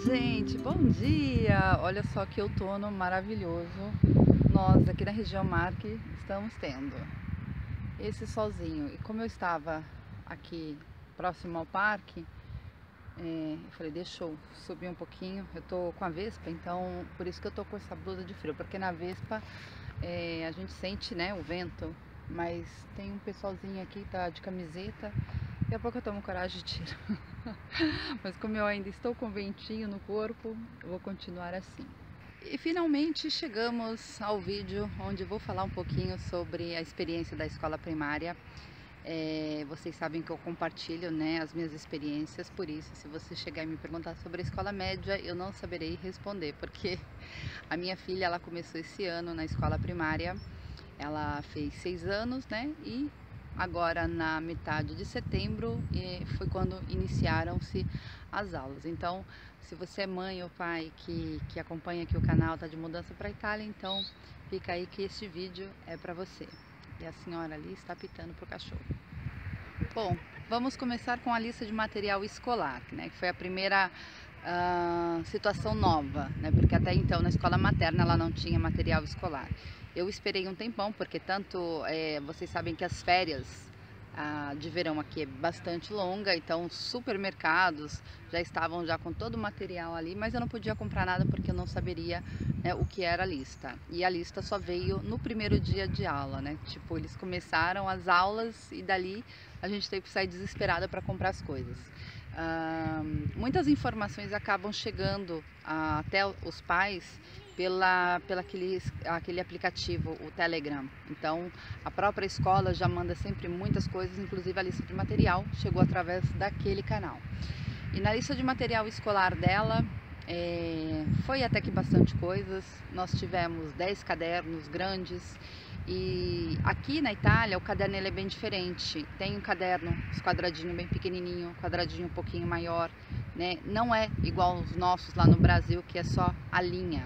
gente, bom dia! Olha só que outono maravilhoso nós aqui na região Marque estamos tendo esse solzinho. E como eu estava aqui próximo ao parque, eu falei, deixa eu subir um pouquinho. Eu tô com a Vespa, então por isso que eu tô com essa blusa de frio, porque na Vespa a gente sente, né, o vento, mas tem um pessoalzinho aqui, tá de camiseta. Daqui a pouco eu tomo coragem de tirar. Mas como eu ainda estou com ventinho no corpo, eu vou continuar assim. E finalmente chegamos ao vídeo onde eu vou falar um pouquinho sobre a experiência da escola primária. Vocês sabem que eu compartilho, né, as minhas experiências, por isso se você chegar e me perguntar sobre a escola média, eu não saberei responder, porque a minha filha, ela começou esse ano na escola primária, ela fez 6 anos, né, e agora na metade de setembro foi quando iniciaram-se as aulas. Então, se você é mãe ou pai que acompanha aqui o canal, tá de mudança para a Itália, então fica aí que este vídeo é para você. E a senhora ali está pitando pro cachorro. Bom, vamos começar com a lista de material escolar, né, que foi a primeira situação nova, né, porque até então na escola materna ela não tinha material escolar. Eu esperei um tempão, porque vocês sabem que as férias de verão aqui é bastante longa, então os supermercados já estavam já com todo o material ali, mas eu não podia comprar nada porque eu não saberia, né, o que era a lista. E a lista só veio no primeiro dia de aula, né? Tipo, eles começaram as aulas e dali a gente teve que sair desesperada para comprar as coisas. Muitas informações acabam chegando até os pais pela aquele aplicativo, o Telegram. Então a própria escola já manda sempre muitas coisas, inclusive a lista de material chegou através daquele canal. E na lista de material escolar dela foi até que bastante coisas. Nós tivemos 10 cadernos grandes. E aqui na Itália o caderno ele é bem diferente. Tem um caderno, os quadradinhos bem pequenininho, quadradinho um pouquinho maior, né? Não é igual os nossos lá no Brasil, que é só a linha.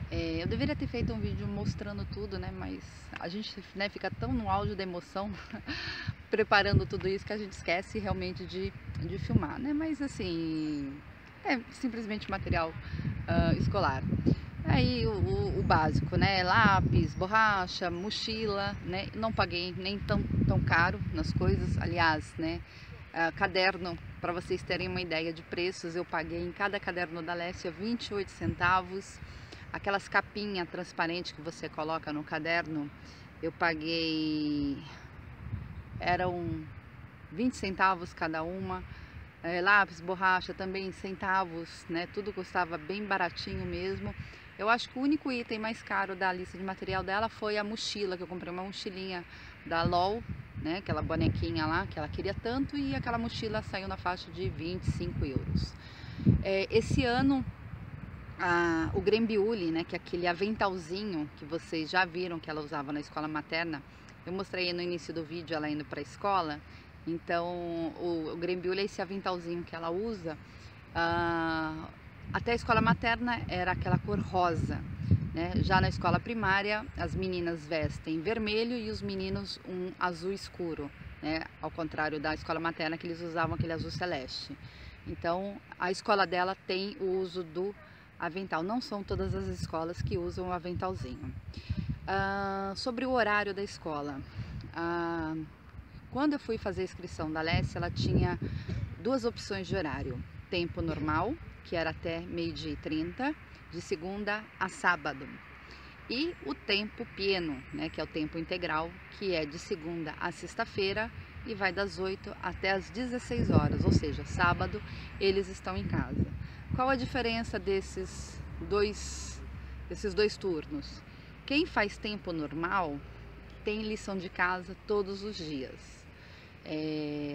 Eu deveria ter feito um vídeo mostrando tudo, né? Mas a gente, né, fica tão no auge da emoção preparando tudo isso que a gente esquece realmente de filmar, né? Mas assim, é simplesmente material escolar. Aí o básico, né? Lápis, borracha, mochila, né? Não paguei nem tão caro nas coisas, aliás, né? Caderno, para vocês terem uma ideia de preços, eu paguei em cada caderno da Alessia 28 centavos. Aquelas capinhas transparentes que você coloca no caderno, eu paguei, eram 20 centavos cada uma. Lápis, borracha também centavos, né? Tudo custava bem baratinho mesmo. Eu acho que o único item mais caro da lista de material dela foi a mochila, que eu comprei uma mochilinha da LOL, né? Aquela bonequinha lá que ela queria tanto, e aquela mochila saiu na faixa de 25 euros. Esse ano o grembiule, né, que é aquele aventalzinho que vocês já viram que ela usava na escola materna, eu mostrei no início do vídeo ela indo para a escola. Então o grembiule é esse aventalzinho que ela usa. Até a escola materna era aquela cor rosa, né? Já na escola primária as meninas vestem vermelho e os meninos um azul escuro, né? Ao contrário da escola materna, que eles usavam aquele azul celeste. Então a escola dela tem o uso do avental. Não são todas as escolas que usam o aventalzinho. Sobre o horário da escola, quando eu fui fazer a inscrição da Alessia, ela tinha duas opções de horário: tempo normal, que era até 12h30, de segunda a sábado, e o tempo pieno, né, que é o tempo integral, que é de segunda a sexta-feira e vai das 8 até as 16 horas, ou seja, sábado eles estão em casa. Qual a diferença desses dois turnos? Quem faz tempo normal tem lição de casa todos os dias.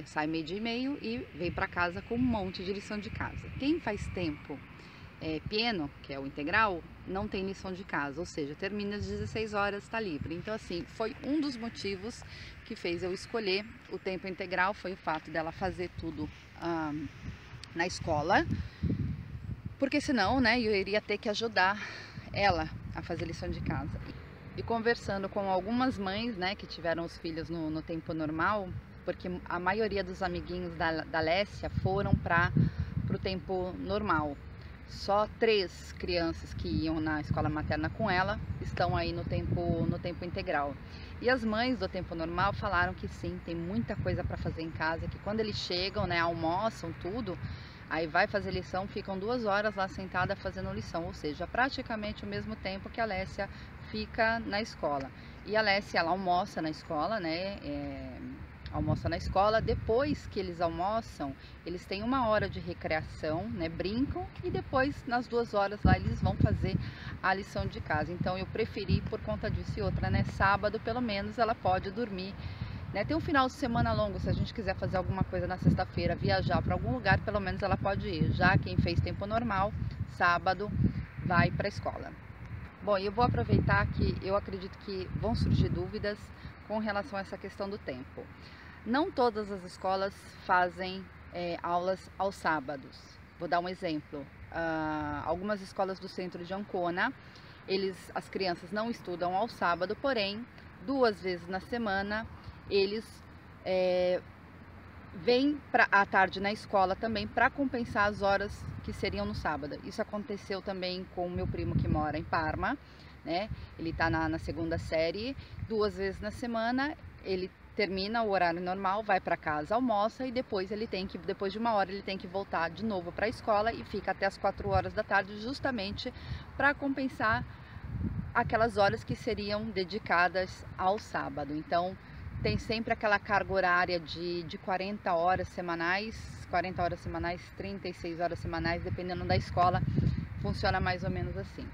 Sai 12h30 e vem para casa com um monte de lição de casa. Quem faz tempo pieno, que é o integral, não tem lição de casa, ou seja, termina às 16 horas, está livre. Então assim, foi um dos motivos que fez eu escolher o tempo integral, foi o fato dela fazer tudo na escola, porque senão, né, eu iria ter que ajudar ela a fazer lição de casa. E conversando com algumas mães, né, que tiveram os filhos no tempo normal, porque a maioria dos amiguinhos da Alessia foram para o tempo normal. só 3 crianças que iam na escola materna com ela estão aí no tempo integral. E as mães do tempo normal falaram que sim, tem muita coisa para fazer em casa, que quando eles chegam, né, almoçam tudo, aí vai fazer lição, ficam 2 horas lá sentada fazendo lição, ou seja, praticamente o mesmo tempo que a Lécia fica na escola. E a Lécia, ela almoça na escola, né, almoça na escola. Depois que eles almoçam, eles têm 1 hora de recreação, né, brincam, e depois nas 2 horas lá eles vão fazer a lição de casa. Então eu preferi por conta disso. E outra, né, sábado pelo menos ela pode dormir, né, tem um final de semana longo, se a gente quiser fazer alguma coisa na sexta-feira, viajar para algum lugar, pelo menos ela pode ir. Já quem fez tempo normal, sábado vai para a escola. Bom, e eu vou aproveitar que eu acredito que vão surgir dúvidas com relação a essa questão do tempo. Não todas as escolas fazem aulas aos sábados. Vou dar um exemplo. Algumas escolas do centro de Ancona, as crianças não estudam ao sábado, porém, 2 vezes na semana, eles vêm à tarde na escola também para compensar as horas que seriam no sábado. Isso aconteceu também com o meu primo que mora em Parma, né? Ele está na 2ª série, 2 vezes na semana, ele termina o horário normal, vai para casa, almoça e depois depois de 1 hora ele tem que voltar de novo para a escola e fica até as 4 horas da tarde, justamente para compensar aquelas horas que seriam dedicadas ao sábado. Então tem sempre aquela carga horária de 40 horas semanais, 36 horas semanais, dependendo da escola, funciona mais ou menos assim.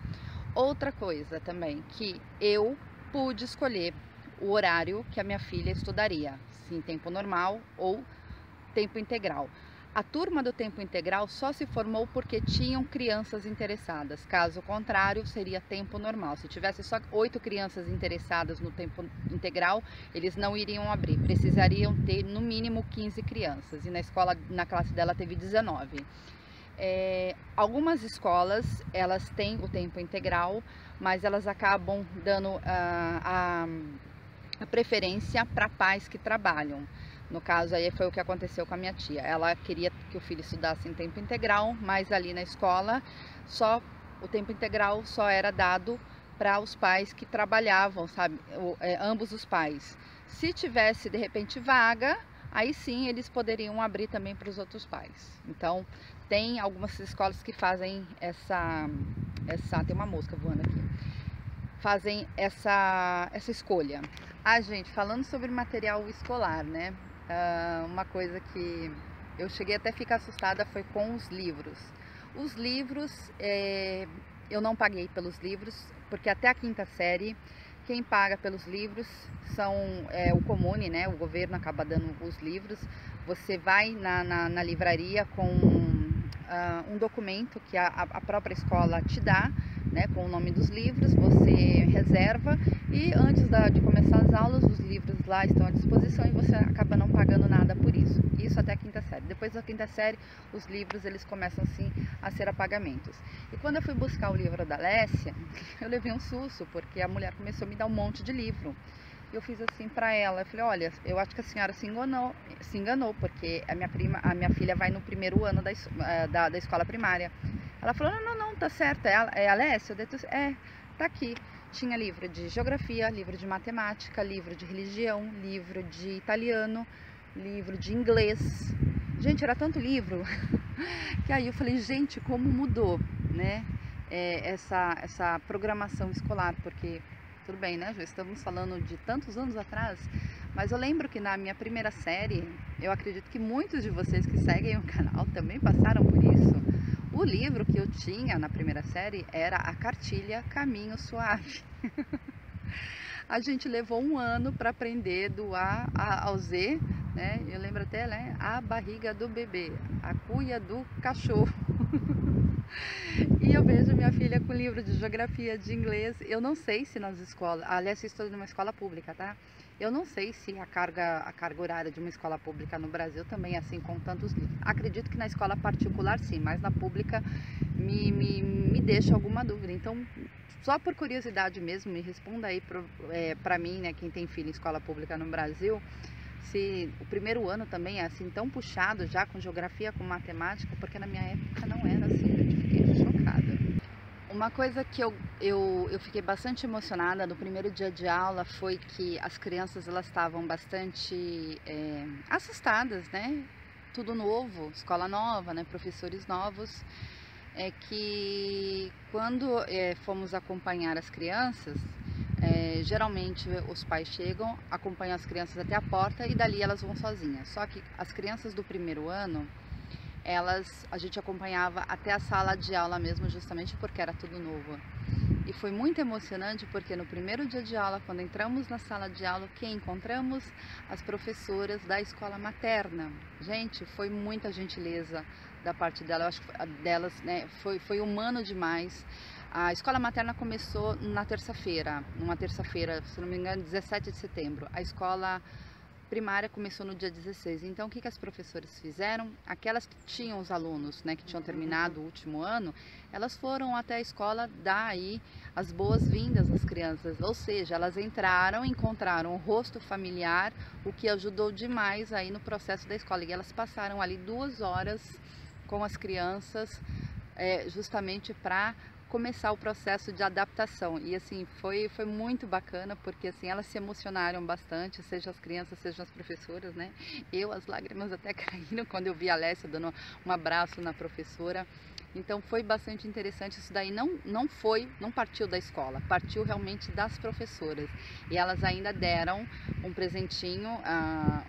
Outra coisa também, que eu pude escolher o horário que a minha filha estudaria, se em tempo normal ou tempo integral. A turma do tempo integral só se formou porque tinham crianças interessadas, caso contrário seria tempo normal. Se tivesse só 8 crianças interessadas no tempo integral, eles não iriam abrir, precisariam ter no mínimo 15 crianças, e na classe dela teve 19. Algumas escolas, elas têm o tempo integral, mas elas acabam dando a preferência para pais que trabalham. No caso aí foi o que aconteceu com a minha tia. Ela queria que o filho estudasse em tempo integral, mas ali na escola o tempo integral só era dado para os pais que trabalhavam, sabe? Ambos os pais. Se tivesse de repente vaga, aí sim eles poderiam abrir também para os outros pais. Então tem algumas escolas que fazem tem uma mosca voando aqui. Fazem essa escolha. Gente, falando sobre material escolar, né? Uma coisa que eu cheguei até a ficar assustada foi com os livros. Os livros, eu não paguei pelos livros, porque até a 5ª série, quem paga pelos livros são o Comune, né? O governo acaba dando os livros. Você vai na livraria com um documento que a própria escola te dá, né, com o nome dos livros, você reserva e antes de começar as aulas, os livros lá estão à disposição e você acaba não pagando nada por isso. Isso até a 5ª série. Depois da 5ª série, os livros eles começam sim a ser a pagamentos. E quando eu fui buscar o livro da Lécia, eu levei um susto, porque a mulher começou a me dar um monte de livro. Eu fiz assim para ela, eu falei, olha, eu acho que a senhora se enganou, porque a minha filha vai no 1º ano da escola primária. Ela falou, não, tá certo, é a Lécia? Tá aqui. Tinha livro de geografia, livro de matemática, livro de religião, livro de italiano, livro de inglês. Gente, era tanto livro, que aí eu falei, gente, como mudou, né, essa programação escolar, porque... Tudo bem, né? Já estamos falando de tantos anos atrás, mas eu lembro que na minha 1ª série, eu acredito que muitos de vocês que seguem o canal também passaram por isso. O livro que eu tinha na 1ª série era a cartilha Caminho Suave. A gente levou 1 ano para aprender do A ao Z, né? Eu lembro até, né? A barriga do bebê, a cuia do cachorro. E eu vejo minha filha com livro de geografia, de inglês. Eu não sei se nas escolas, aliás, eu estou numa escola pública, tá? Eu não sei se a carga horária de uma escola pública no Brasil também é assim com tantos livros. Acredito que na escola particular sim, mas na pública me deixa alguma dúvida. Então, só por curiosidade mesmo, me responda aí pra mim, né, quem tem filho em escola pública no Brasil, se o 1º ano também é assim tão puxado já com geografia, com matemática, porque na minha época não era assim, eu fiquei chocada. Uma coisa que eu fiquei bastante emocionada no primeiro dia de aula foi que as crianças elas estavam bastante assustadas, né? Tudo novo, escola nova, né? Professores novos. É que quando fomos acompanhar as crianças, geralmente os pais chegam, acompanham as crianças até a porta e dali elas vão sozinhas. Só que as crianças do primeiro ano, a gente acompanhava até a sala de aula mesmo, justamente porque era tudo novo. E foi muito emocionante porque no primeiro dia de aula, quando entramos na sala de aula, quem encontramos? As professoras da escola materna. Gente, foi muita gentileza da parte dela, eu acho que delas, né, foi humano demais. A escola materna começou na terça-feira, numa terça-feira, se não me engano, 17 de setembro. A escola primária começou no dia 16. Então, o que as professoras fizeram? Aquelas que tinham os alunos, né, que tinham terminado o último ano, elas foram até a escola dar aí as boas-vindas às crianças. Ou seja, elas entraram, encontraram o rosto familiar, o que ajudou demais aí no processo da escola. E elas passaram ali 2 horas com as crianças, justamente para começar o processo de adaptação. E assim, foi muito bacana, porque assim, elas se emocionaram bastante, seja as crianças, seja as professoras, né? As lágrimas até caíram quando eu vi a Alessia dando um abraço na professora. Então foi bastante interessante. Isso daí não partiu da escola, partiu realmente das professoras. E elas ainda deram um presentinho,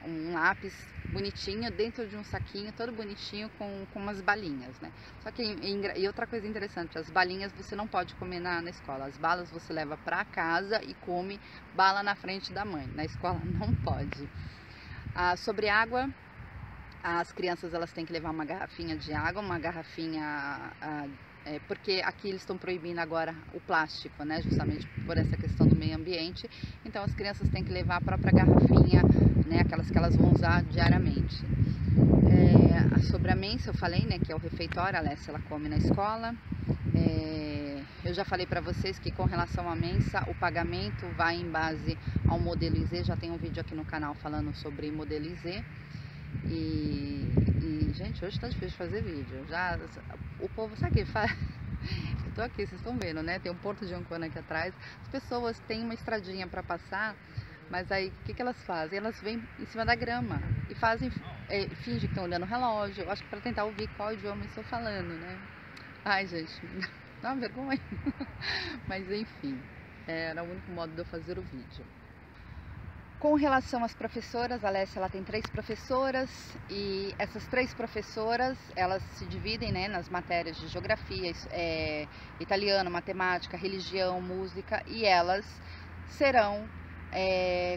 um lápis bonitinho dentro de um saquinho todo bonitinho com umas balinhas, né? Só que e outra coisa interessante, as balinhas você não pode comer na escola. As balas você leva para casa e come bala na frente da mãe. Na escola não pode. Sobre água, as crianças elas têm que levar uma garrafinha de água, uma garrafinha, porque aqui eles estão proibindo agora o plástico, né? Justamente por essa questão do meio ambiente. Então as crianças têm que levar a própria garrafinha, né? Aquelas que elas vão usar diariamente. Sobre a mensa eu falei, né? Que é o refeitório, a Alessia ela come na escola. Eu já falei para vocês que com relação à mensa, o pagamento vai em base ao modelo IZ. Já tem um vídeo aqui no canal falando sobre modelo IZ. E gente, hoje tá difícil de fazer vídeo. O povo, sabe o que faz? Eu tô aqui, vocês estão vendo, né? Tem um porto de Ancona aqui atrás. As pessoas têm uma estradinha para passar, mas aí o que elas fazem? Elas vêm em cima da grama e fazem, fingem que estão olhando o relógio. Eu acho que para tentar ouvir qual idioma eu estou falando, né? Ai, gente, dá uma vergonha. Mas enfim, era o único modo de eu fazer o vídeo. Com relação às professoras, a Alessia ela tem 3 professoras e essas 3 professoras elas se dividem, né, nas matérias de geografia, italiano, matemática, religião, música, e elas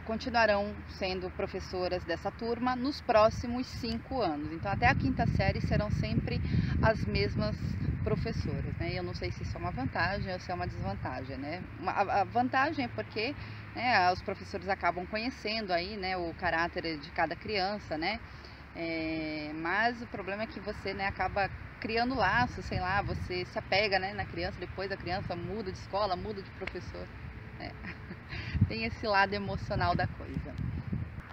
continuarão sendo professoras dessa turma nos próximos 5 anos. Então até a 5ª série serão sempre as mesmas professoras, né? Eu não sei se isso é uma vantagem ou se é uma desvantagem, né? A vantagem é porque, né, os professores acabam conhecendo aí, né, o caráter de cada criança, né? Mas o problema é que você, né, acaba criando laços, sei lá, você se apega, né, na criança, depois a criança muda de escola, muda de professor, né? Tem esse lado emocional da coisa.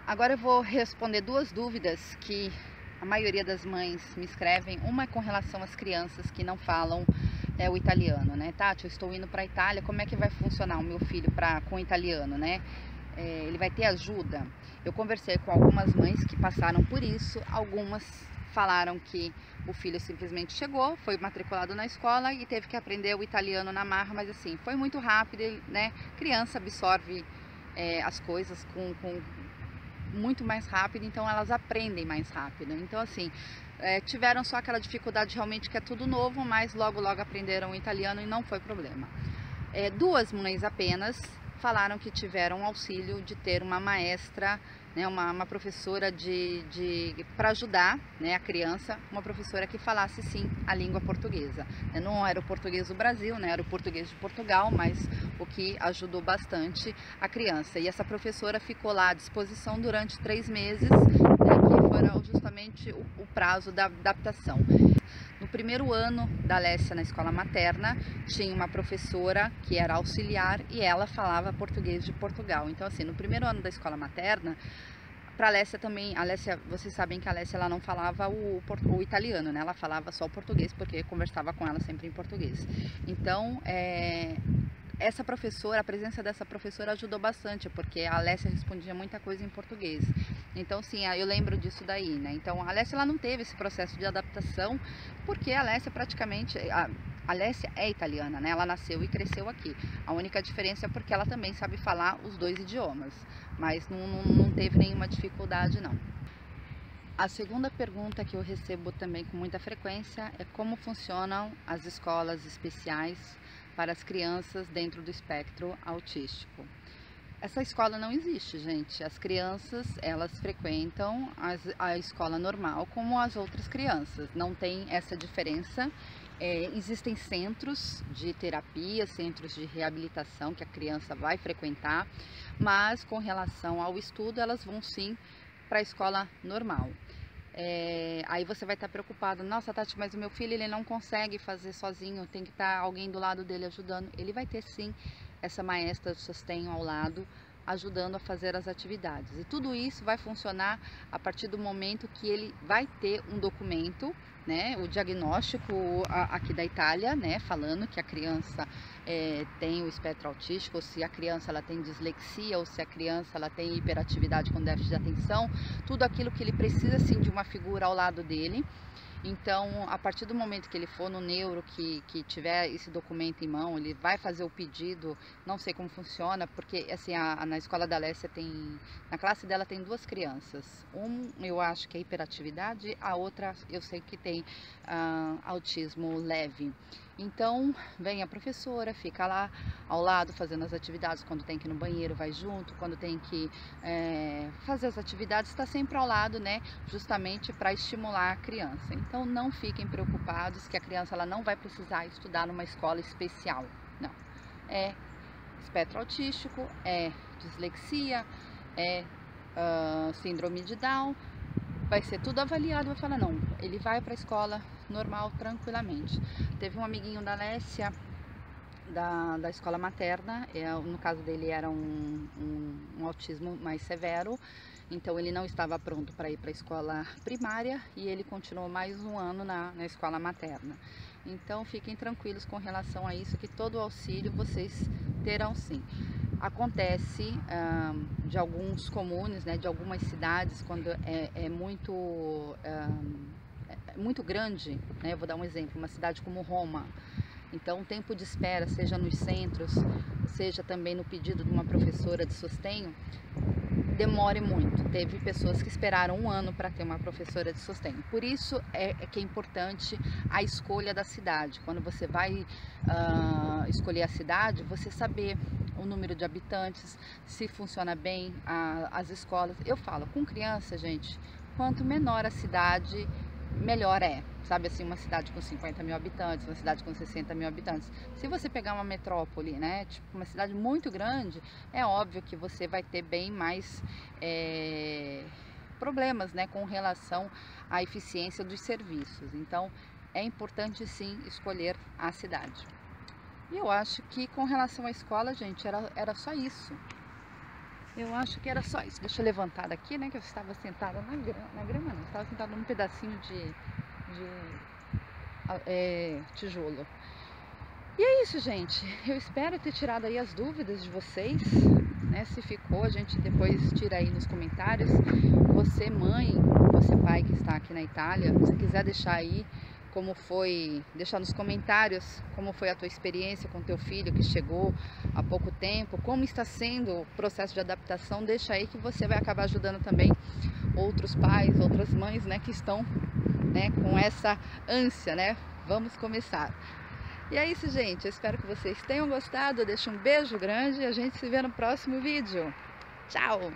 Agora eu vou responder 2 dúvidas que a maioria das mães me escrevem. Uma é com relação às crianças que não falam o italiano, né? Tati, eu estou indo para a Itália, como é que vai funcionar o meu filho com o italiano, né? Ele vai ter ajuda? Eu conversei com algumas mães que passaram por isso, algumas falaram que o filho simplesmente chegou, foi matriculado na escola e teve que aprender o italiano na marra, mas assim, foi muito rápido, né? Criança absorve as coisas com muito mais rápido, então elas aprendem mais rápido. Então assim, tiveram só aquela dificuldade realmente que é tudo novo, mas logo aprenderam o italiano e não foi problema. 2 mães apenas falaram que tiveram auxílio de ter uma maestra, né, uma professora para ajudar, né, a criança, uma professora que falasse sim a língua portuguesa. Não era o português do Brasil, né, era o português de Portugal, mas o que ajudou bastante a criança. E essa professora ficou lá à disposição durante 3 meses, né, que foram justamente o prazo da adaptação. No primeiro ano da Alessia na escola materna, tinha uma professora que era auxiliar e ela falava português de Portugal. Então assim, no primeiro ano da escola materna, para a Alessia também, a Alessia, vocês sabem que a Alessia ela não falava o italiano, né? Ela falava só o português, porque eu conversava com ela sempre em português. Então, essa professora, a presença dessa professora ajudou bastante, porque a Alessia respondia muita coisa em português. Então, sim, eu lembro disso daí, né? Então, a Alessia ela não teve esse processo de adaptação, porque a Alessia praticamente... A Alessia é italiana, né? Ela nasceu e cresceu aqui. A única diferença é porque ela também sabe falar os 2 idiomas, mas não teve nenhuma dificuldade, não. A segunda pergunta que eu recebo também com muita frequência é como funcionam as escolas especiais para as crianças dentro do espectro autístico. Essa escola não existe, gente. As crianças, elas frequentam a escola normal como as outras crianças. Não tem essa diferença. Existem centros de terapia, centros de reabilitação que a criança vai frequentar, mas com relação ao estudo, elas vão sim para a escola normal. Aí você vai estar preocupado, nossa Tati, mas o meu filho ele não consegue fazer sozinho, tem que estar alguém do lado dele ajudando. Ele vai ter sim essa maestra de sustento ao lado, ajudando a fazer as atividades. E tudo isso vai funcionar a partir do momento que ele vai ter um documento, né, o diagnóstico aqui da Itália, né, falando que a criança tem o espectro autístico, ou se a criança ela tem dislexia, ou se a criança ela tem hiperatividade com déficit de atenção, tudo aquilo que ele precisa assim de uma figura ao lado dele. Então, a partir do momento que ele for no neuro, que tiver esse documento em mão, ele vai fazer o pedido. Não sei como funciona, porque assim, na escola da Alessia na classe dela tem 2 crianças. Eu acho que é hiperatividade, a outra eu sei que tem autismo leve. Então, vem a professora, fica lá ao lado fazendo as atividades, quando tem que ir no banheiro vai junto, quando tem que fazer as atividades, está sempre ao lado, né, justamente para estimular a criança. Então, não fiquem preocupados que a criança ela não vai precisar estudar numa escola especial, não. É espectro autístico, é dislexia, é síndrome de Down, vai ser tudo avaliado, vai falar, não, ele vai para a escola normal tranquilamente. Teve um amiguinho da Alessia, da escola materna, no caso dele era um autismo mais severo, então ele não estava pronto para ir para a escola primária e ele continuou mais um ano na escola materna. Então fiquem tranquilos com relação a isso, que todo o auxílio vocês terão sim. Acontece de alguns comunes, né, de algumas cidades, quando é muito grande, né, eu vou dar um exemplo, uma cidade como Roma. Então o tempo de espera, seja nos centros, seja também no pedido de uma professora de sustento, demore muito. Teve pessoas que esperaram 1 ano para ter uma professora de sustento. Por isso que é importante a escolha da cidade. Quando você vai escolher a cidade, você saber o número de habitantes, se funciona bem as escolas. Eu falo, com criança, gente, quanto menor a cidade, melhor é. Sabe assim, uma cidade com 50 mil habitantes, uma cidade com 60 mil habitantes. Se você pegar uma metrópole, né, tipo uma cidade muito grande, é óbvio que você vai ter bem mais problemas, né, com relação à eficiência dos serviços. Então, é importante sim escolher a cidade. E eu acho que com relação à escola, gente, era só isso. Eu acho que era só isso. Deixa eu levantar daqui, né, que eu estava sentada na grama não, eu estava sentada num pedacinho de tijolo. E é isso, gente. Eu espero ter tirado aí as dúvidas de vocês, né? Se ficou, a gente depois tira aí nos comentários. Você mãe, você pai que está aqui na Itália, se quiser deixar aí como foi, deixar nos comentários como foi a tua experiência com teu filho que chegou há pouco tempo, como está sendo o processo de adaptação, deixa aí que você vai acabar ajudando também outros pais, outras mães, né, que estão, né, com essa ânsia, né? Vamos começar. E é isso, gente. Eu espero que vocês tenham gostado. Eu deixo um beijo grande e a gente se vê no próximo vídeo. Tchau!